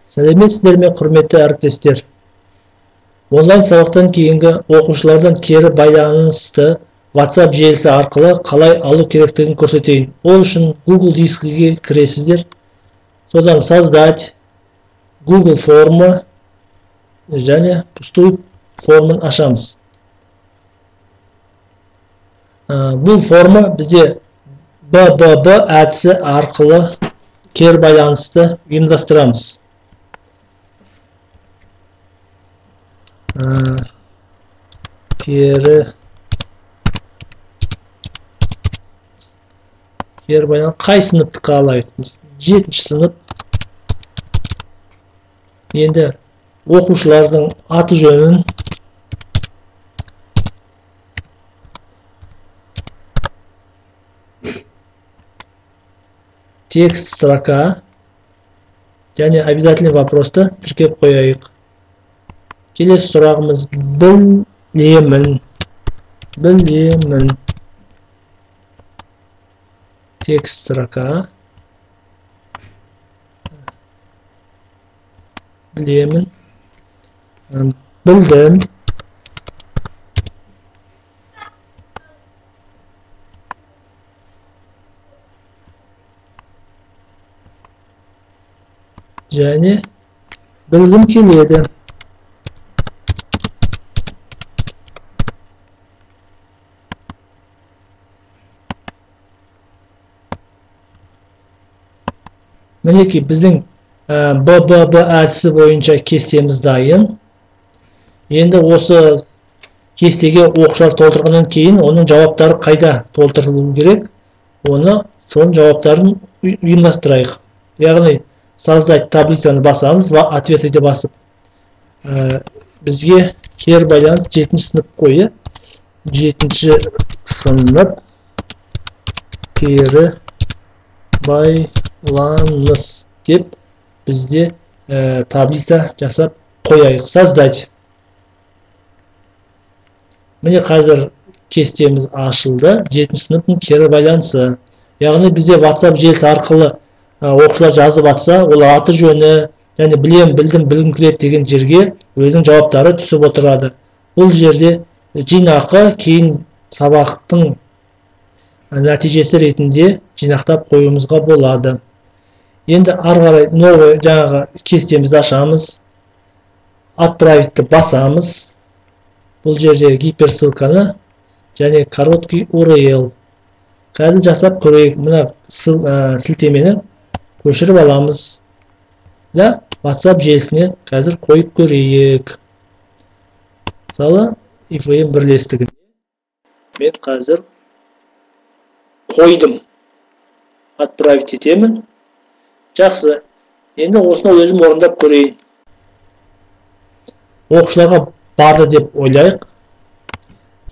Сәлеметсіздер ме, құрметті әріптестер. Онлайн сабақтан кейінгі оқушылардан кері байланысты WhatsApp желісі арқылы қалай алу керектігін көрсетейін. Ол үшін Google дискіге кіресіздер. Содан создать Google форма және пустой формын ашамыз. Бұл форма бізде BBB әдісі арқылы кері байланысты ұйымдастырамыз. Кері байланыс қай сыныптыққа алайық? 7-ші сынып. Енді оқушылардың аты жөнін текст строка және обязательный вопросты тіркеп қояйық. Келесі сұрағымыз білемін. Текст строка. Білемін. Білдім. Және білгім келеді. Мінеки біздің BBB әдісі бойынша кестеміз дайын. Енді осы кестеге оқушылар толтырғаннан кейін оның жауаптары қайда толтырылуы керек? Оны соның жауаптарын ұйымдастырайық. Яғни создать таблицаны басамыз, ответы де басып. Бізге кері байланыс 7-ші сынып қойы. 7-ші сынып кері байланыс деп бізде таблица жасап қояйық. Создать. Міне қазір кестеміз ашылды. 7-ші сыныптың кері байланысы. Яғни бізде WhatsApp желісі арқылы оқушылар жазып атса, ол аты жөні, және білдім, білгім келеді деген жерге өзінің жауаптары түсіп отырады. Бұл жерде жинақы кейін сабақтың нәтижесі ретінде жинақтап қоюымызға болады. Енді ары қарай новый жаңағы кестемізді ашамыз. Отправитті басамыз. Бұл жерде гиперссылканы және короткий URL. Қазір жасап көрейік. Мына сілтемені көшіріп аламыз. WhatsApp желісіне қазір қойып көрейік. Мысалы, IFM бірлестігіне мен қазір қойдым. Отправить етемін. Жақсы. Енді осыны өзім орындап көрейін. Оқушыларға барды деп ойлайық.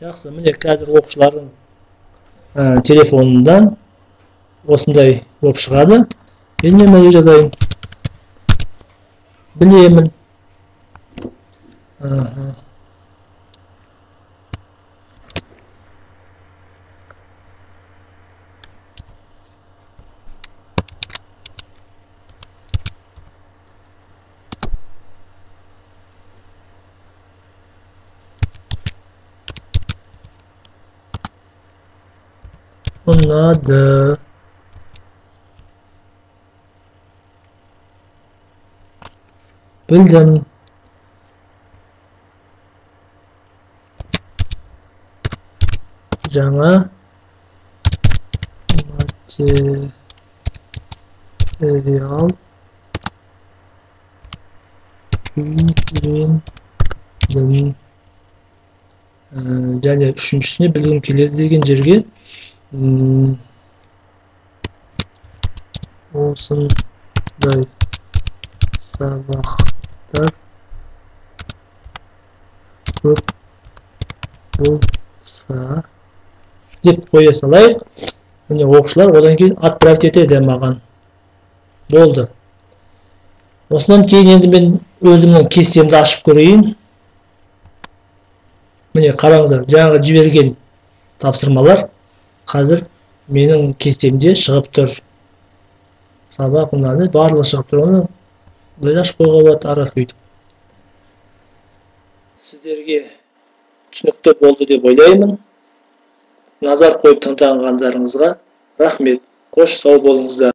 Жақсы. Міне қазір оқушылардың телефонынан осындай болып шығады. Енді мен жазайын. Білемін. Ұнады. Білдім. Жаңа материал үйрендім. Және үшіншісіне білгім келеді деген жерге осындай сабақтар көп болса деп қоя салайық. Міне оқушылар одан кейін отправить етеді маған. Болды. Осыдан кейін енді мен өзімнің кестемді ашып көрейін. Міне қараңыздар, жаңағы жіберген тапсырмалар қазір менің кестемде шығып тұр. Сабақ ұнады, барлығы шығып тұр. Оны Былай ашып қоюға болады арасы бүйтіп. Сіздерге түсінікті болды деп ойлаймын. Назар қойып тыңдағандарыңызға рахмет. Қош сау болыңыздар.